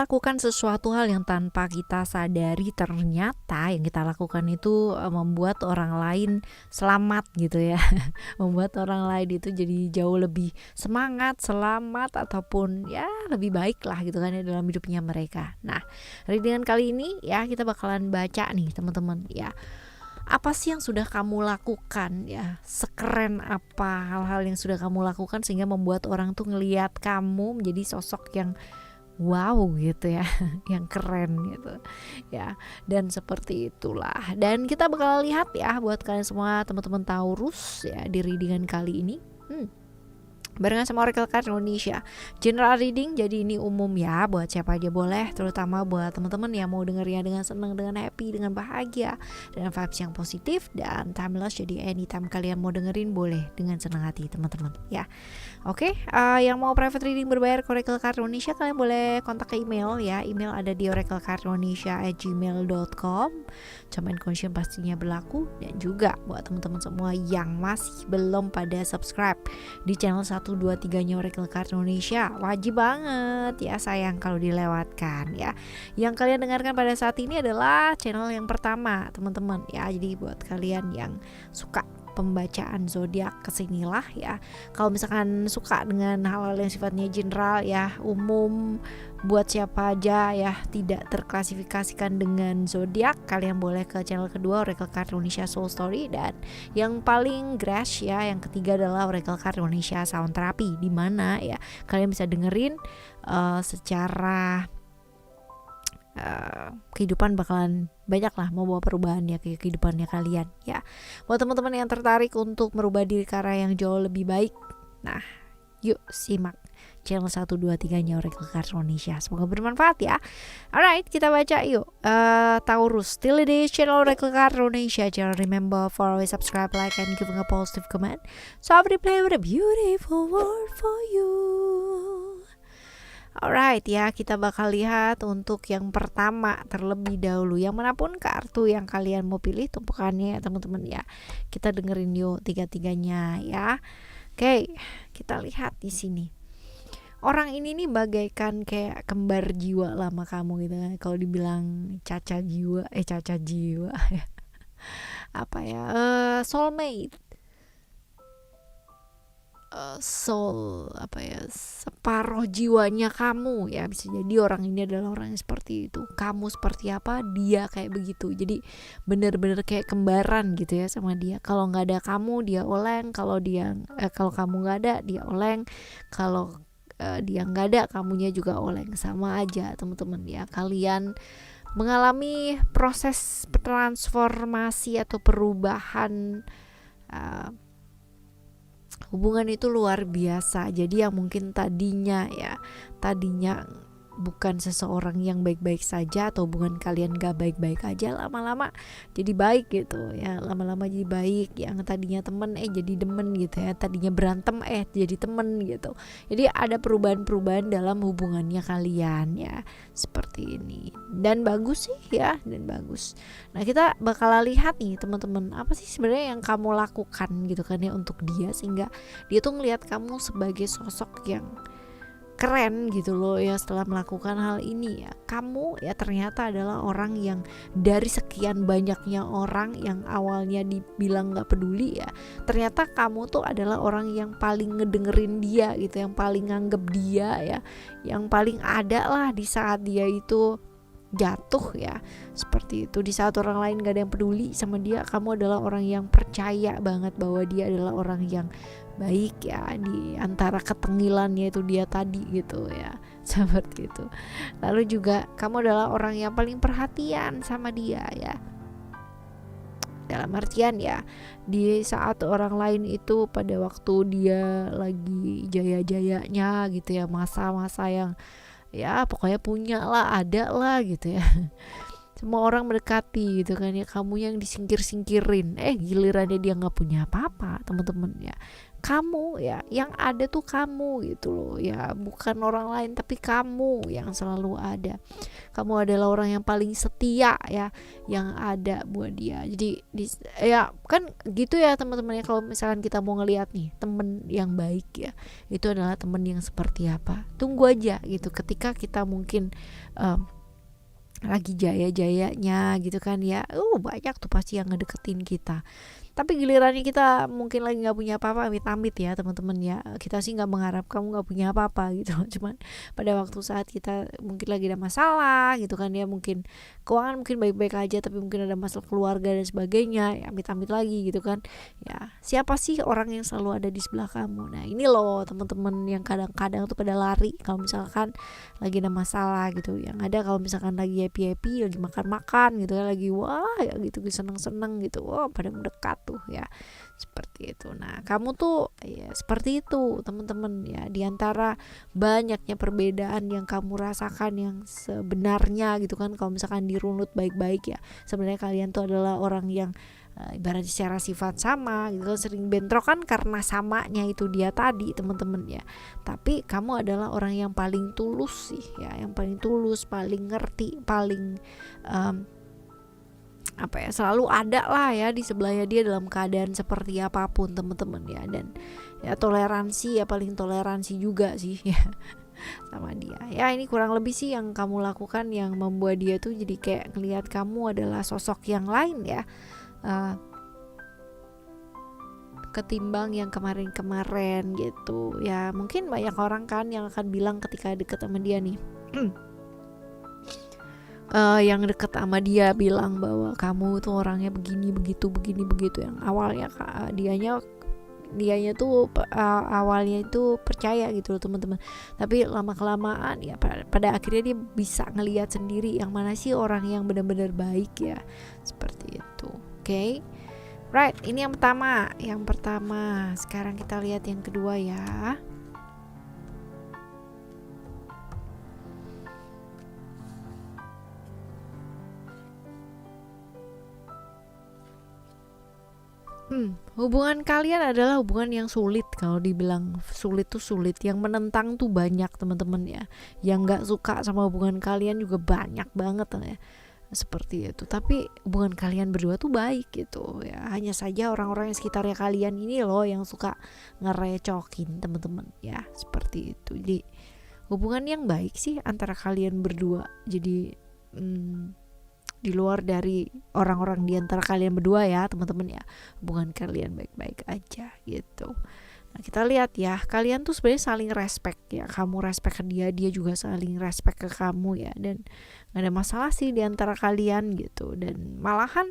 melakukan sesuatu hal yang tanpa kita sadari ternyata yang kita lakukan itu membuat orang lain selamat gitu ya. Membuat orang lain itu jadi jauh lebih semangat, selamat ataupun ya lebih baik lah gitu kan ya dalam hidupnya mereka. Nah, readingan kali ini ya kita bakalan baca nih teman-teman ya. Apa sih yang sudah kamu lakukan ya? Sekeren apa hal-hal yang sudah kamu lakukan sehingga membuat orang tuh ngelihat kamu menjadi sosok yang wow gitu ya, yang keren gitu ya. Dan seperti itulah. Dan kita bakal lihat ya buat kalian semua teman-teman Taurus ya di readingan kali ini. Barengan sama Oracle Card Indonesia. General reading, jadi ini umum ya, buat siapa aja boleh, terutama buat teman-teman yang mau dengernya dengan senang, dengan happy, dengan bahagia, dengan vibes yang positif dan timeless. Jadi anytime kalian mau dengerin boleh dengan senang hati teman-teman ya. Oke, yang mau private reading berbayar ke Oracle Card Indonesia, kalian boleh kontak ke email ya. Email ada di oraclecardindonesia@gmail.com. Term and condition pastinya berlaku. Dan juga buat teman-teman semua yang masih belum pada subscribe di channel 1, 2, 3-nya Oracle Card Indonesia, wajib banget ya, sayang kalau dilewatkan ya. Yang kalian dengarkan pada saat ini adalah channel yang pertama teman-teman ya. Jadi buat kalian yang suka pembacaan zodiak kesinilah ya. Kalau misalkan suka dengan hal-hal yang sifatnya general ya, umum, buat siapa aja ya, tidak terklasifikasikan dengan zodiak, kalian boleh ke channel kedua Oracle Card Indonesia Soul Story. Dan yang paling grash ya, yang ketiga adalah Oracle Card Indonesia Sound Therapy, di mana ya kalian bisa dengerin secara kehidupan bakalan banyak lah membawa perubahan ya ke kehidupannya kalian ya. Buat teman-teman yang tertarik untuk merubah diri ke arah yang jauh lebih baik, nah yuk simak channel 1, 2, 3-nya Oracle Card Indonesia. Semoga bermanfaat ya. Alright, kita baca yuk. Taurus, still it is channel Oracle Card Indonesia. Jangan remember for always subscribe, like, and giving a positive comment. So I will play with a beautiful word for you. Alright ya, kita bakal lihat untuk yang pertama terlebih dahulu. Yang manapun kartu yang kalian mau pilih tumpukannya ya teman-teman ya. Kita dengerin yuk tiga-tiganya ya. Oke, kita lihat di sini. Orang ini nih bagaikan kayak kembar jiwa lama kamu gitu kan. Kalau dibilang caca jiwa apa ya? Soulmate. Soul apa ya, separuh jiwanya kamu ya, bisa jadi orang ini adalah orang yang seperti itu, kamu seperti apa dia kayak begitu, jadi bener-bener kayak kembaran gitu ya sama dia. Kalau nggak ada kamu dia oleng, kalau kamu nggak ada dia oleng, kalau dia nggak ada kamunya juga oleng, sama aja teman-teman ya. Kalian mengalami proses transformasi atau perubahan hubungan itu luar biasa. Jadi yang mungkin tadinya bukan seseorang yang baik-baik saja, atau hubungan kalian gak baik-baik aja, lama-lama jadi baik gitu ya. Lama-lama jadi baik, yang tadinya temen jadi demen gitu ya, tadinya berantem jadi temen gitu. Jadi ada perubahan-perubahan dalam hubungannya kalian ya, seperti ini. Dan bagus sih ya, dan bagus. Nah, kita bakal lihat nih teman-teman, apa sih sebenarnya yang kamu lakukan gitu kan ya untuk dia, sehingga dia tuh ngelihat kamu sebagai sosok yang keren gitu loh ya. Setelah melakukan hal ini ya, kamu ya ternyata adalah orang yang dari sekian banyaknya orang yang awalnya dibilang gak peduli ya, ternyata kamu tuh adalah orang yang paling ngedengerin dia gitu, yang paling nganggep dia ya, yang paling ada lah di saat dia itu jatuh ya, seperti itu. Di saat orang lain gak ada yang peduli sama dia, kamu adalah orang yang percaya banget bahwa dia adalah orang yang baik ya, di antara ketengilannya itu dia tadi gitu ya, seperti itu. Lalu juga kamu adalah orang yang paling perhatian sama dia ya, dalam artian ya, di saat orang lain itu pada waktu dia lagi jaya-jayanya gitu ya, masa-masa yang ya pokoknya punya lah, ada lah gitu ya, semua orang mendekati gitu kan ya, kamu yang disingkir-singkirin, gilirannya dia nggak punya apa-apa teman-teman ya. Kamu ya yang ada tuh kamu gitu loh ya, bukan orang lain tapi kamu yang selalu ada. Kamu adalah orang yang paling setia ya yang ada buat dia. Jadi ya kan gitu ya teman-teman ya, kalau misalkan kita mau ngelihat nih temen yang baik ya, itu adalah temen yang seperti apa. Tunggu aja gitu, ketika kita mungkin lagi jaya-jayanya gitu kan ya, banyak tuh pasti yang ngedeketin kita. Tapi gilirannya kita mungkin lagi nggak punya apa-apa, amit-amit ya teman-teman ya, kita sih nggak mengharap kamu nggak punya apa-apa gitu. Cuman pada waktu saat kita mungkin lagi ada masalah gitu kan ya, mungkin keuangan mungkin baik-baik aja tapi mungkin ada masalah keluarga dan sebagainya ya, amit-amit lagi gitu kan ya, siapa sih orang yang selalu ada di sebelah kamu. Nah ini loh teman-teman yang kadang-kadang tuh pada lari kalau misalkan lagi ada masalah gitu, yang ada kalau misalkan lagi happy-happy, lagi makan-makan gitu kan, lagi wah ya gitu, seneng-seneng gitu, pada mendekat tuh ya, seperti itu. Nah kamu tuh ya seperti itu teman-teman ya, diantara banyaknya perbedaan yang kamu rasakan yang sebenarnya gitu kan, kalau misalkan dirunut baik-baik ya, sebenarnya kalian tuh adalah orang yang ibaratnya secara sifat sama gitu, sering bentrok kan karena samanya itu dia tadi teman-teman ya. Tapi kamu adalah orang yang paling tulus sih ya, yang paling tulus, paling ngerti, paling selalu ada lah ya di sebelahnya dia dalam keadaan seperti apapun teman-teman ya. Dan ya toleransi ya, paling toleransi juga sih ya sama dia ya. Ini kurang lebih sih yang kamu lakukan yang membuat dia tuh jadi kayak ngelihat kamu adalah sosok yang lain ya, ketimbang yang kemarin-kemarin gitu ya. Mungkin banyak orang kan yang akan bilang ketika deket sama dia nih yang deket sama dia bilang bahwa kamu tuh orangnya begini begitu, yang awalnya dianya tuh awalnya itu percaya gitu loh teman-teman, tapi lama kelamaan ya pada akhirnya dia bisa ngelihat sendiri yang mana sih orang yang benar-benar baik ya, seperti itu. Oke. Right, ini yang pertama. Sekarang kita lihat yang kedua ya. Hubungan kalian adalah hubungan yang sulit. Kalau dibilang sulit tuh sulit, yang menentang tuh banyak teman-teman ya, yang nggak suka sama hubungan kalian juga banyak banget ya, seperti itu. Tapi hubungan kalian berdua tuh baik gitu ya, hanya saja orang-orang yang sekitarnya kalian ini loh yang suka ngerecokin teman-teman ya, seperti itu. Jadi hubungan yang baik sih antara kalian berdua. Jadi di luar dari orang-orang di antara kalian berdua ya teman-teman ya, hubungan kalian baik-baik aja gitu. Nah kita lihat ya, kalian tuh sebenarnya saling respect ya, kamu respect ke dia, dia juga saling respect ke kamu ya, dan gak ada masalah sih di antara kalian gitu. Dan malahan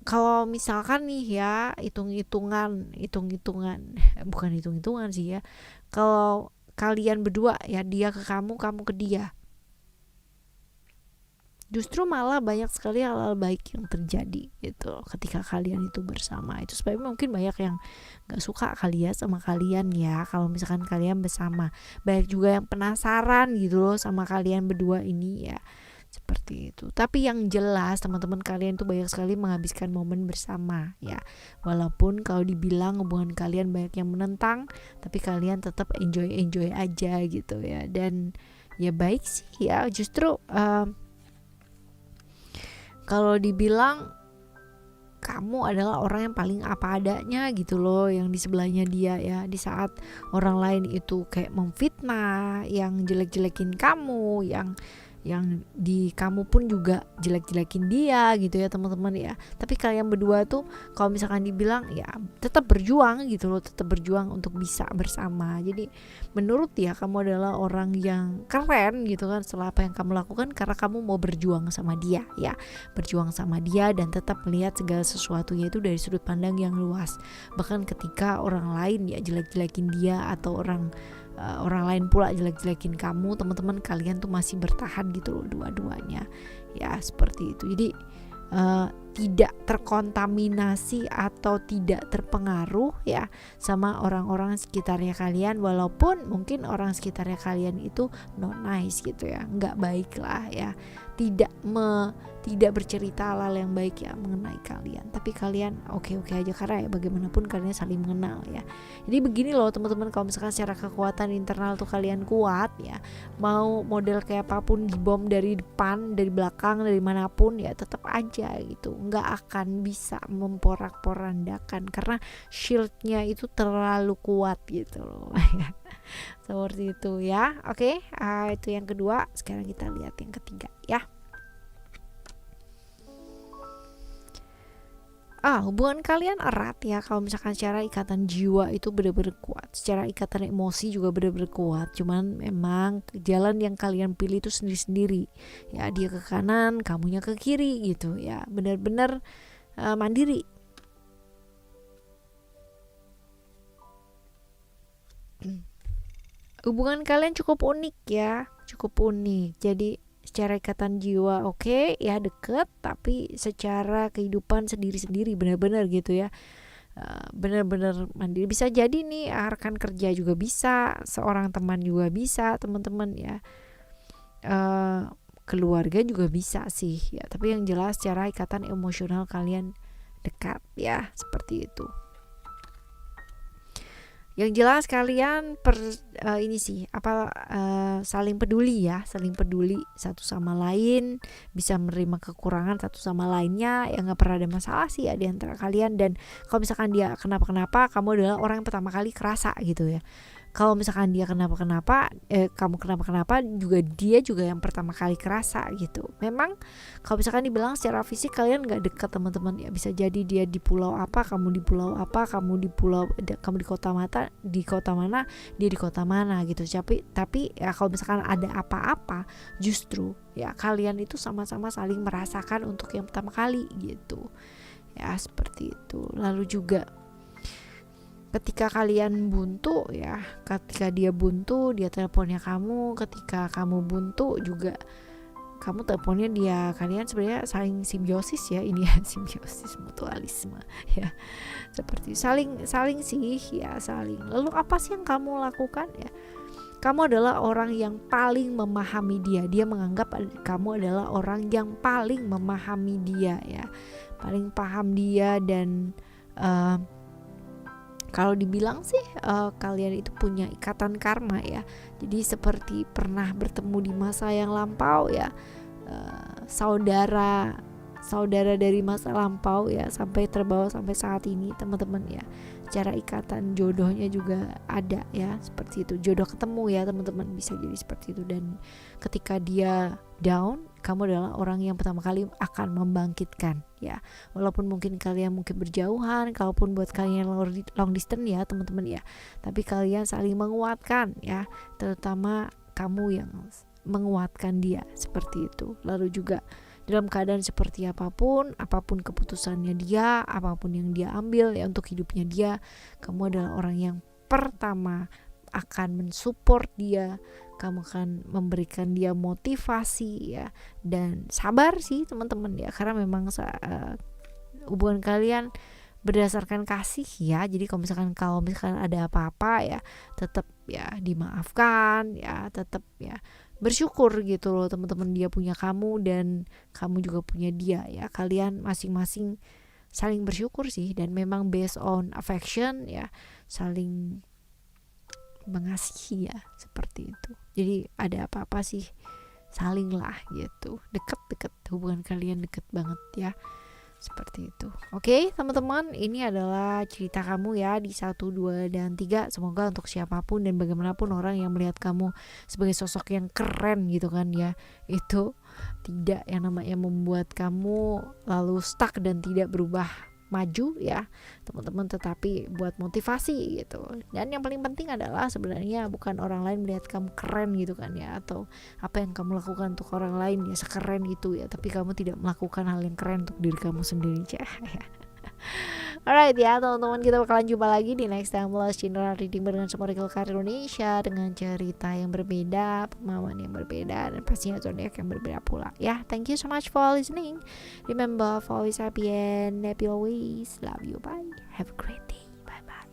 kalau misalkan nih ya hitung-hitungan bukan hitung-hitungan sih ya, kalau kalian berdua ya, dia ke kamu, kamu ke dia, justru malah banyak sekali hal-hal baik yang terjadi gitu ketika kalian itu bersama. Itu sebabnya mungkin banyak yang gak suka kali ya sama kalian ya kalau misalkan kalian bersama. Banyak juga yang penasaran gitu loh sama kalian berdua ini ya, seperti itu. Tapi yang jelas teman-teman, kalian tuh banyak sekali menghabiskan momen bersama ya. Walaupun kalau dibilang hubungan kalian banyak yang menentang, tapi kalian tetap enjoy aja gitu ya. Dan ya baik sih ya, justru kalau dibilang kamu adalah orang yang paling apa adanya gitu loh, yang di sebelahnya dia ya, di saat orang lain itu kayak memfitnah, yang jelek-jelekin kamu, yang di kamu pun juga jelek-jelekin dia gitu ya teman-teman ya. Tapi kalian berdua tuh kalau misalkan dibilang ya tetap berjuang gitu loh, tetap berjuang untuk bisa bersama. Jadi menurut dia kamu adalah orang yang keren gitu kan setelah apa yang kamu lakukan, karena kamu mau berjuang sama dia ya, berjuang sama dia dan tetap melihat segala sesuatunya itu dari sudut pandang yang luas. Bahkan ketika orang lain ya jelek-jelekin dia, atau orang lain pula jelek-jelekin kamu, teman-teman kalian tuh masih bertahan gitu loh dua-duanya ya, seperti itu. Jadi tidak terkontaminasi atau tidak terpengaruh ya sama orang-orang sekitarnya kalian, walaupun mungkin orang sekitarnya kalian itu not nice gitu ya, nggak baik lah ya, tidak bercerita hal yang baik ya mengenai kalian, tapi kalian oke-oke aja karena ya bagaimanapun kalian saling mengenal ya. Jadi begini loh teman-teman, kalau misalkan secara kekuatan internal tuh kalian kuat ya, mau model kayak apapun dibom dari depan, dari belakang, dari manapun ya tetap aja gitu nggak akan bisa memporak-porandakan karena shieldnya itu terlalu kuat gitu loh. Seperti itu ya. Oke, itu yang kedua. Sekarang kita lihat yang ketiga ya. Hubungan kalian erat ya kalau misalkan secara ikatan jiwa itu benar-benar kuat, secara ikatan emosi juga benar-benar kuat, cuman memang jalan yang kalian pilih itu sendiri-sendiri ya, dia ke kanan, kamunya ke kiri gitu ya, benar-benar mandiri. Hubungan kalian cukup unik ya, cukup unik. Jadi secara ikatan jiwa oke ya deket, tapi secara kehidupan sendiri-sendiri benar-benar gitu ya, benar-benar mandiri. Bisa jadi nih rekan kerja juga bisa, seorang teman juga bisa teman-teman ya, keluarga juga bisa sih ya, tapi yang jelas secara ikatan emosional kalian dekat ya, seperti itu. Yang jelas kalian ini sih saling peduli ya, saling peduli satu sama lain, bisa menerima kekurangan satu sama lainnya, ya nggak pernah ada masalah sih ya di antara kalian. Dan kalau misalkan dia kenapa-kenapa, kamu adalah orang yang pertama kali kerasa gitu ya. Kalau misalkan dia kenapa-kenapa, kamu kenapa-kenapa juga, dia juga yang pertama kali kerasa gitu. Memang kalau misalkan dibilang secara fisik kalian nggak dekat teman-teman ya, bisa jadi dia di pulau apa, kamu di pulau apa, kamu di kota mana, dia di kota mana gitu. Tapi ya kalau misalkan ada apa-apa, justru ya kalian itu sama-sama saling merasakan untuk yang pertama kali gitu ya, seperti itu. Lalu juga ketika kalian buntu ya, ketika dia buntu dia teleponnya kamu, ketika kamu buntu juga kamu teleponnya dia, kalian sebenarnya saling simbiosis ya, ini ya simbiosis mutualisme ya, seperti saling sih ya, saling. Lalu apa sih yang kamu lakukan ya? Kamu adalah orang yang paling memahami dia, dia menganggap kamu adalah orang yang paling memahami dia ya, paling paham dia. Dan kalau dibilang sih kalian itu punya ikatan karma ya. Jadi seperti pernah bertemu di masa yang lampau ya, saudara dari masa lampau ya, sampai terbawa sampai saat ini teman-teman ya. Secara ikatan jodohnya juga ada ya, seperti itu. Jodoh ketemu ya teman-teman, bisa jadi seperti itu. Dan ketika dia down, kamu adalah orang yang pertama kali akan membangkitkan ya. Walaupun mungkin kalian berjauhan, kalaupun buat kalian long distance ya teman-teman ya, tapi kalian saling menguatkan ya, terutama kamu yang menguatkan dia, seperti itu. Lalu juga dalam keadaan seperti apapun keputusannya dia, apapun yang dia ambil ya untuk hidupnya dia, kamu adalah orang yang pertama akan mensupport dia, kamu akan memberikan dia motivasi ya, dan sabar sih teman-teman ya, karena memang hubungan kalian berdasarkan kasih ya. Jadi kalau misalkan ada apa-apa ya, tetap ya dimaafkan ya, tetap ya bersyukur gitu loh teman-teman, dia punya kamu dan kamu juga punya dia ya, kalian masing-masing saling bersyukur sih. Dan memang based on affection ya, saling mengasihi ya, seperti itu. Jadi ada apa-apa sih saling lah gitu, deket hubungan kalian deket banget ya, seperti itu. Oke teman-teman, ini adalah cerita kamu ya di 1, 2, dan 3. Semoga untuk siapapun dan bagaimanapun orang yang melihat kamu sebagai sosok yang keren gitu kan ya, itu tidak yang namanya membuat kamu lalu stuck dan tidak berubah maju ya teman-teman, tetapi buat motivasi gitu. Dan yang paling penting adalah sebenarnya bukan orang lain melihat kamu keren gitu kan ya, atau apa yang kamu lakukan untuk orang lain ya sekeren itu ya, tapi kamu tidak melakukan hal yang keren untuk diri kamu sendiri ya. Alright ya teman-teman, kita bakalan jumpa lagi di next time Lost General Reading dengan Sumerical Card Indonesia, dengan cerita yang berbeda, pemahaman yang berbeda, dan pastinya zodiak yang berbeda pula ya. Thank you so much for listening. Remember, always happy and happy always. Love you, bye. Have a great day. Bye bye.